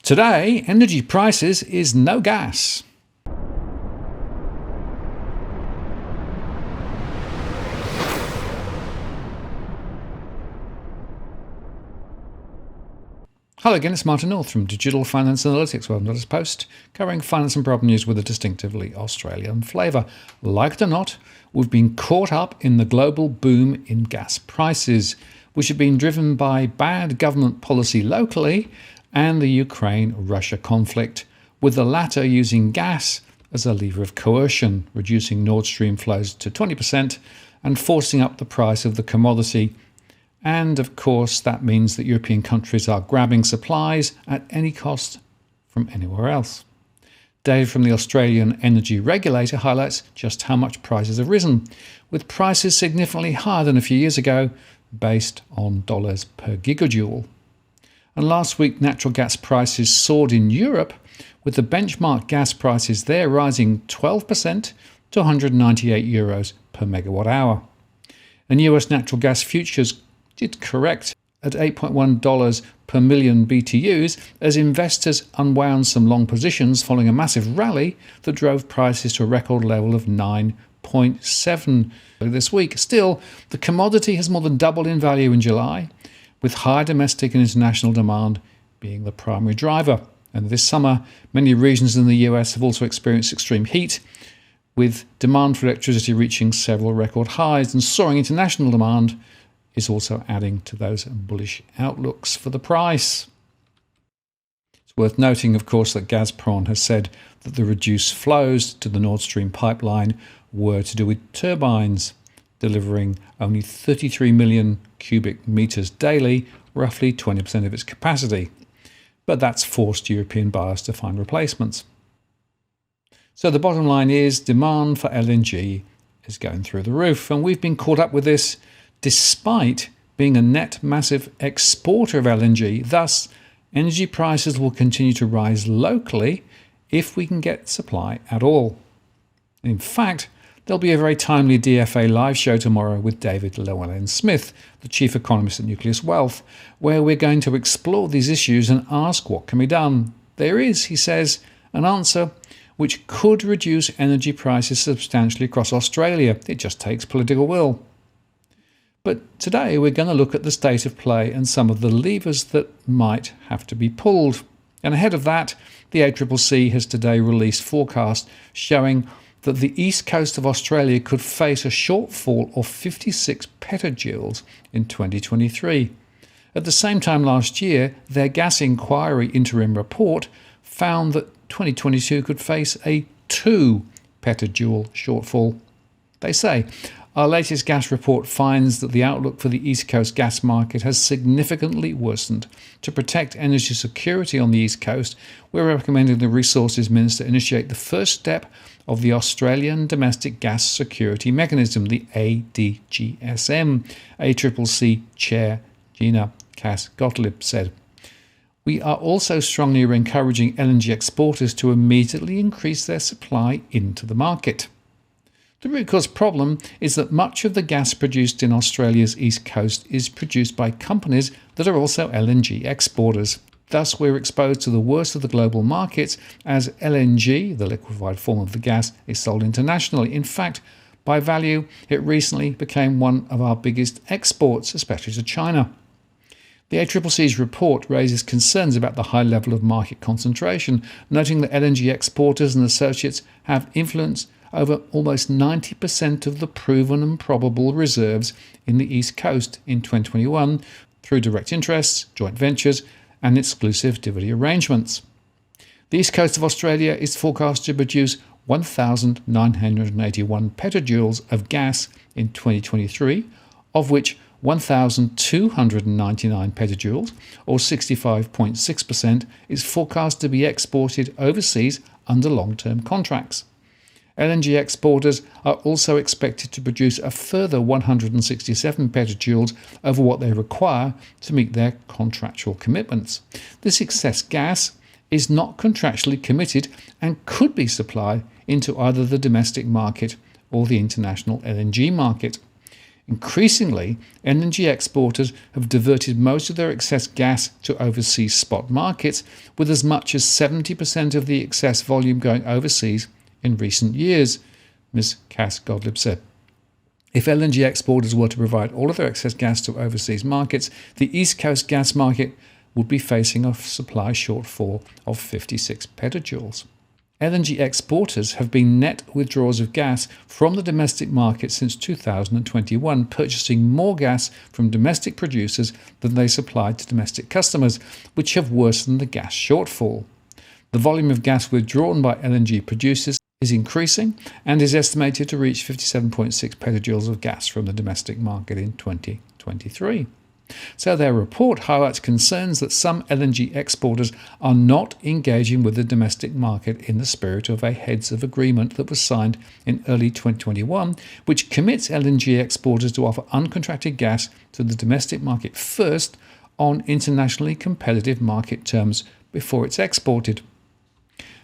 Today, energy prices is no gas. Hello again, it's Martin North from Digital Finance Analytics, welcome to this post covering finance and problem news with a distinctively Australian flavour. Like it or not, we've been caught up in the global boom in gas prices, which have been driven by bad government policy locally and the Ukraine-Russia conflict, with the latter using gas as a lever of coercion, reducing Nord Stream flows to 20% and forcing up the price of the commodity. And of course, that means that European countries are grabbing supplies at any cost from anywhere else. Dave from the Australian Energy Regulator highlights just how much prices have risen, with prices significantly higher than a few years ago, based on dollars per gigajoule. And last week, natural gas prices soared in Europe, with the benchmark gas prices there rising 12% to €198 per megawatt hour. And US natural gas futures did correct at $8.1 per million BTUs as investors unwound some long positions following a massive rally that drove prices to a record level of 9.7 this week. Still, the commodity has more than doubled in value in July, with high domestic and international demand being the primary driver. And this summer, many regions in the US have also experienced extreme heat, with demand for electricity reaching several record highs, and soaring international demand is also adding to those bullish outlooks for the price. It's worth noting, of course, that Gazprom has said that the reduced flows to the Nord Stream pipeline were to do with turbines, delivering only 33 million cubic meters daily, roughly 20% of its capacity. But that's forced European buyers to find replacements. So the bottom line is demand for LNG is going through the roof, and we've been caught up with this despite being a net massive exporter of LNG. Thus, energy prices will continue to rise locally if we can get supply at all. In fact, there'll be a very timely DFA live show tomorrow with David Llewlyn-Smith, the Chief Economist at Nucleus Wealth, where we're going to explore these issues and ask what can be done. There is, he says, an answer which could reduce energy prices substantially across Australia. It just takes political will. But today we're going to look at the state of play and some of the levers that might have to be pulled. And ahead of that, the ACCC has today released forecasts showing that the east coast of Australia could face a shortfall of 56 petajoules in 2023. At the same time last year, their gas inquiry interim report found that 2022 could face a 2 petajoule shortfall. They say, our latest gas report finds that the outlook for the East Coast gas market has significantly worsened. To protect energy security on the East Coast, we're recommending the Resources Minister initiate the first step of the Australian Domestic Gas Security Mechanism, the ADGSM, ACCC Chair Gina Cass-Gottlieb said. We are also strongly encouraging LNG exporters to immediately increase their supply into the market. The root cause problem is that much of the gas produced in Australia's east coast is produced by companies that are also LNG exporters. Thus, we're exposed to the worst of the global markets as LNG, the liquefied form of the gas, is sold internationally. In fact, by value, it recently became one of our biggest exports, especially to China. The ACCC's report raises concerns about the high level of market concentration, noting that LNG exporters and associates have influence over almost 90% of the proven and probable reserves in the East Coast in 2021 through direct interests, joint ventures, and exclusivity arrangements. The East Coast of Australia is forecast to produce 1,981 petajoules of gas in 2023, of which 1,299 petajoules, or 65.6%, is forecast to be exported overseas under long-term contracts. LNG exporters are also expected to produce a further 167 petajoules over what they require to meet their contractual commitments. This excess gas is not contractually committed and could be supplied into either the domestic market or the international LNG market. Increasingly, LNG exporters have diverted most of their excess gas to overseas spot markets, with as much as 70% of the excess volume going overseas in recent years, Ms. Cass-Gottlieb said. If LNG exporters were to provide all of their excess gas to overseas markets, the East Coast gas market would be facing a supply shortfall of 56 petajoules. LNG exporters have been net withdrawers of gas from the domestic market since 2021, purchasing more gas from domestic producers than they supplied to domestic customers, which have worsened the gas shortfall. The volume of gas withdrawn by LNG producers is increasing and is estimated to reach 57.6 petajoules of gas from the domestic market in 2023. So their report highlights concerns that some LNG exporters are not engaging with the domestic market in the spirit of a heads of agreement that was signed in early 2021, which commits LNG exporters to offer uncontracted gas to the domestic market first on internationally competitive market terms before it's exported.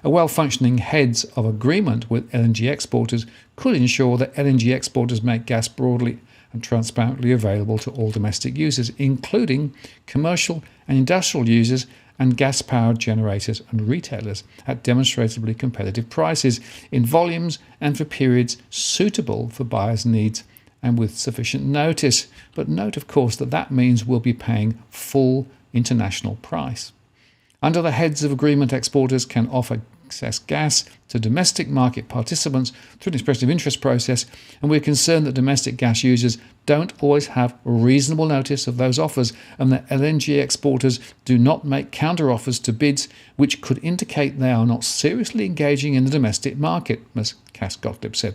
A well-functioning heads of agreement with LNG exporters could ensure that LNG exporters make gas broadly and transparently available to all domestic users, including commercial and industrial users and gas-powered generators and retailers, at demonstrably competitive prices, in volumes and for periods suitable for buyers' needs and with sufficient notice. But note, of course, that means we'll be paying full international price. Under the heads of agreement, exporters can offer excess gas to domestic market participants through an expression of interest process, and we're concerned that domestic gas users don't always have reasonable notice of those offers and that LNG exporters do not make counter-offers to bids which could indicate they are not seriously engaging in the domestic market, Ms. Cass-Gottlieb said.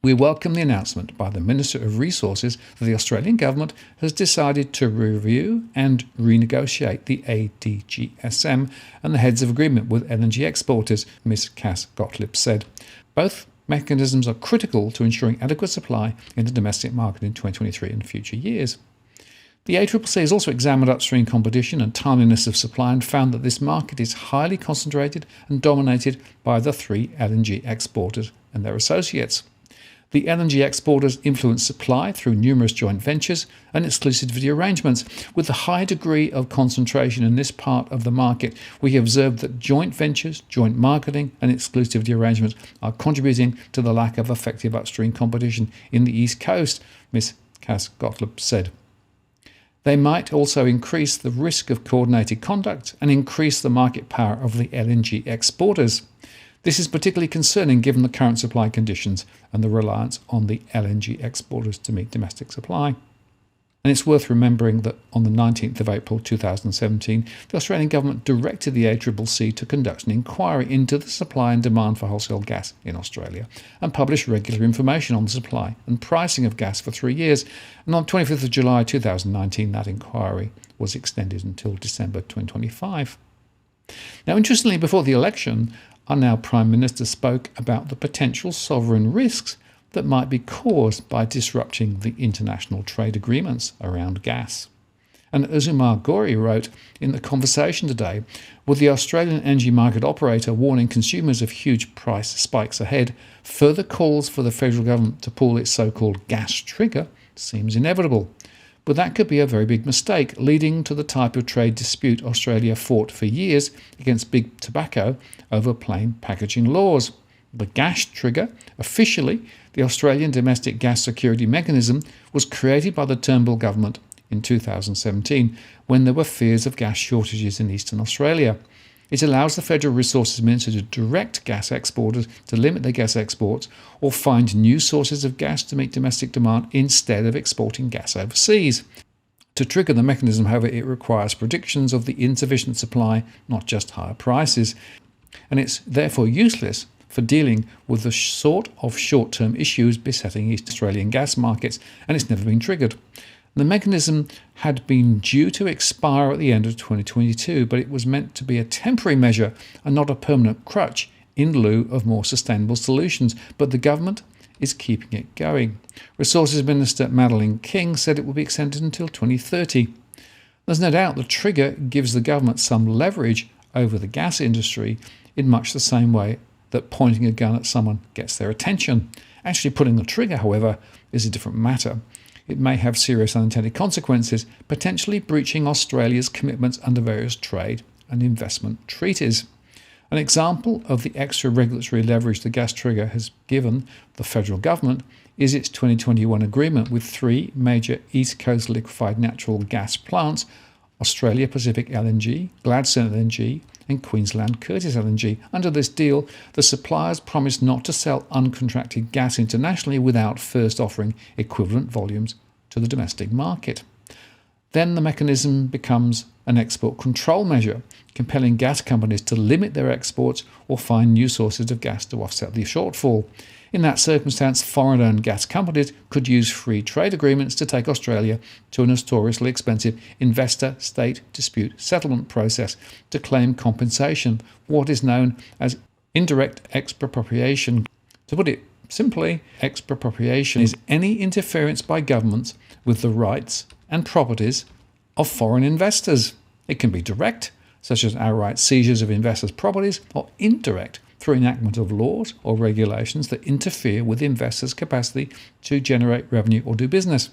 We welcome the announcement by the Minister of Resources that the Australian government has decided to review and renegotiate the ADGSM and the heads of agreement with LNG exporters, Ms. Cass-Gottlieb said. Both mechanisms are critical to ensuring adequate supply in the domestic market in 2023 and future years. The ACCC has also examined upstream competition and timeliness of supply and found that this market is highly concentrated and dominated by the three LNG exporters and their associates. The LNG exporters influence supply through numerous joint ventures and exclusivity arrangements. With the high degree of concentration in this part of the market, we have observed that joint ventures, joint marketing and exclusivity arrangements are contributing to the lack of effective upstream competition in the East Coast, Ms. Cass-Gottlieb said. They might also increase the risk of coordinated conduct and increase the market power of the LNG exporters. This is particularly concerning given the current supply conditions and the reliance on the LNG exporters to meet domestic supply. And it's worth remembering that on the 19th of April 2017, the Australian government directed the ACCC to conduct an inquiry into the supply and demand for wholesale gas in Australia and publish regular information on the supply and pricing of gas for 3 years. And on 25th of July 2019, that inquiry was extended until December 2025. Now, interestingly, before the election, our now Prime Minister spoke about the potential sovereign risks that might be caused by disrupting the international trade agreements around gas. And as Umar Gori wrote in The Conversation today, with the Australian energy market operator warning consumers of huge price spikes ahead, further calls for the federal government to pull its so-called gas trigger seems inevitable. But that could be a very big mistake, leading to the type of trade dispute Australia fought for years against big tobacco over plain packaging laws. The gas trigger, officially the Australian Domestic Gas Security Mechanism, was created by the Turnbull government in 2017 when there were fears of gas shortages in eastern Australia. It allows the Federal Resources Minister to direct gas exporters to limit their gas exports or find new sources of gas to meet domestic demand instead of exporting gas overseas. To trigger the mechanism, however, it requires predictions of the insufficient supply, not just higher prices, and it's therefore useless for dealing with the sort of short-term issues besetting East Australian gas markets, and it's never been triggered. The mechanism had been due to expire at the end of 2022, but it was meant to be a temporary measure and not a permanent crutch in lieu of more sustainable solutions, but the government is keeping it going. Resources Minister Madeleine King said it will be extended until 2030. There's no doubt the trigger gives the government some leverage over the gas industry in much the same way that pointing a gun at someone gets their attention. Actually putting the trigger, however, is a different matter. it may have serious unintended consequences, potentially breaching Australia's commitments under various trade and investment treaties. An example of the extra regulatory leverage the gas trigger has given the federal government is its 2021 agreement with three major East Coast liquefied natural gas plants, Australia Pacific LNG, Gladstone LNG, and Queensland Curtis LNG. Under this deal, the suppliers promised not to sell uncontracted gas internationally without first offering equivalent volumes to the domestic market. Then the mechanism becomes an export control measure, compelling gas companies to limit their exports or find new sources of gas to offset the shortfall. In that circumstance, foreign-owned gas companies could use free trade agreements to take Australia to a notoriously expensive investor-state dispute settlement process to claim compensation for what is known as indirect expropriation. To put it simply, expropriation is any interference by governments with the rights and properties of foreign investors. It can be direct, such as outright seizures of investors' properties, or indirect, through enactment of laws or regulations that interfere with investors' capacity to generate revenue or do business.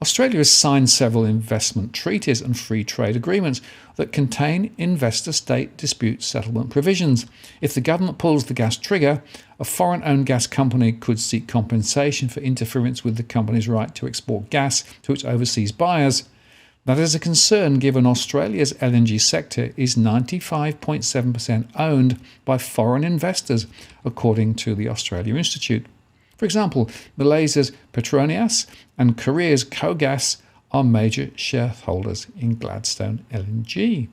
Australia has signed several investment treaties and free trade agreements that contain investor-state dispute settlement provisions. If the government pulls the gas trigger, a foreign-owned gas company could seek compensation for interference with the company's right to export gas to its overseas buyers. That is a concern given Australia's LNG sector is 95.7% owned by foreign investors, according to the Australia Institute. For example, Malaysia's Petronas and Korea's KOGAS are major shareholders in Gladstone LNG.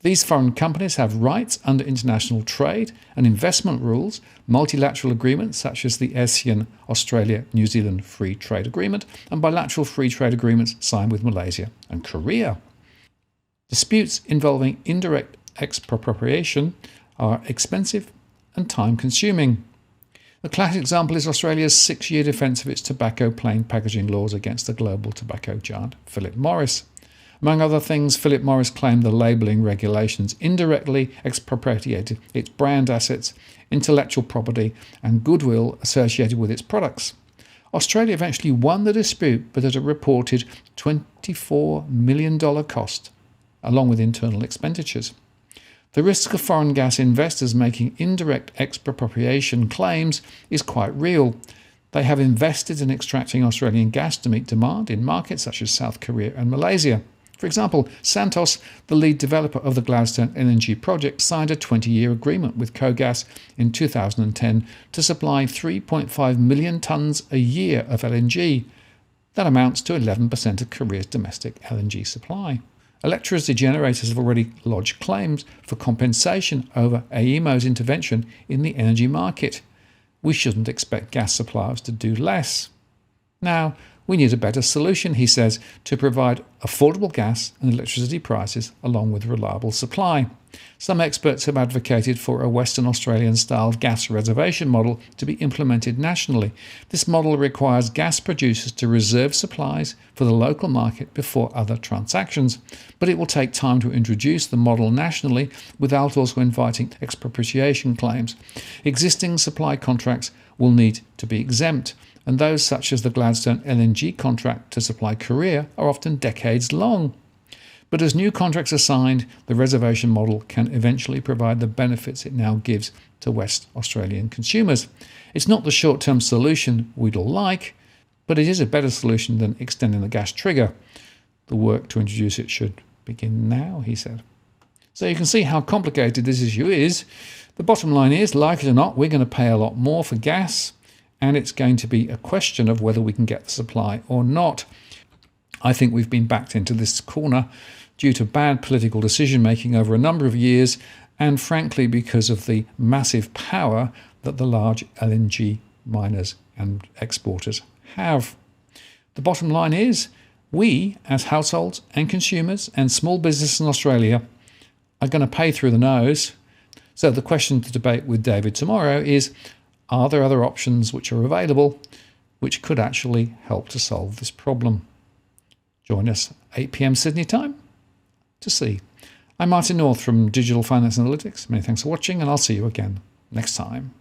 These foreign companies have rights under international trade and investment rules, multilateral agreements such as the ASEAN Australia-New Zealand Free Trade Agreement, and bilateral free trade agreements signed with Malaysia and Korea. Disputes involving indirect expropriation are expensive and time-consuming. The classic example is Australia's 6-year defence of its tobacco plain packaging laws against the global tobacco giant Philip Morris. Among other things, Philip Morris claimed the labelling regulations indirectly expropriated its brand assets, intellectual property, and goodwill associated with its products. Australia eventually won the dispute, but at a reported $24 million cost, along with internal expenditures. The risk of foreign gas investors making indirect expropriation claims is quite real. They have invested in extracting Australian gas to meet demand in markets such as South Korea and Malaysia. For example, Santos, the lead developer of the Gladstone LNG project, signed a 20-year agreement with KOGAS in 2010 to supply 3.5 million tonnes a year of LNG. That amounts to 11% of Korea's domestic LNG supply. Electricity generators have already lodged claims for compensation over AEMO's intervention in the energy market. We shouldn't expect gas suppliers to do less. Now, we need a better solution, he says, to provide affordable gas and electricity prices along with reliable supply. Some experts have advocated for a Western Australian-style gas reservation model to be implemented nationally. This model requires gas producers to reserve supplies for the local market before other transactions, but it will take time to introduce the model nationally without also inviting expropriation claims. Existing supply contracts will need to be exempt, and those such as the Gladstone LNG contract to supply Korea are often decades long. But as new contracts are signed, the reservation model can eventually provide the benefits it now gives to West Australian consumers. It's not the short-term solution we'd all like, but it is a better solution than extending the gas trigger. The work to introduce it should begin now, he said. So you can see how complicated this issue is. The bottom line is, like it or not, we're going to pay a lot more for gas, and it's going to be a question of whether we can get the supply or not. I think we've been backed into this corner due to bad political decision-making over a number of years, and frankly because of the massive power that the large LNG miners and exporters have. The bottom line is, we, as households and consumers and small businesses in Australia, are going to pay through the nose. So the question to debate with David tomorrow is, are there other options which are available which could actually help to solve this problem? Join us 8 p.m. Sydney time to see. I'm Martin North from Digital Finance Analytics. Many thanks for watching, and I'll see you again next time.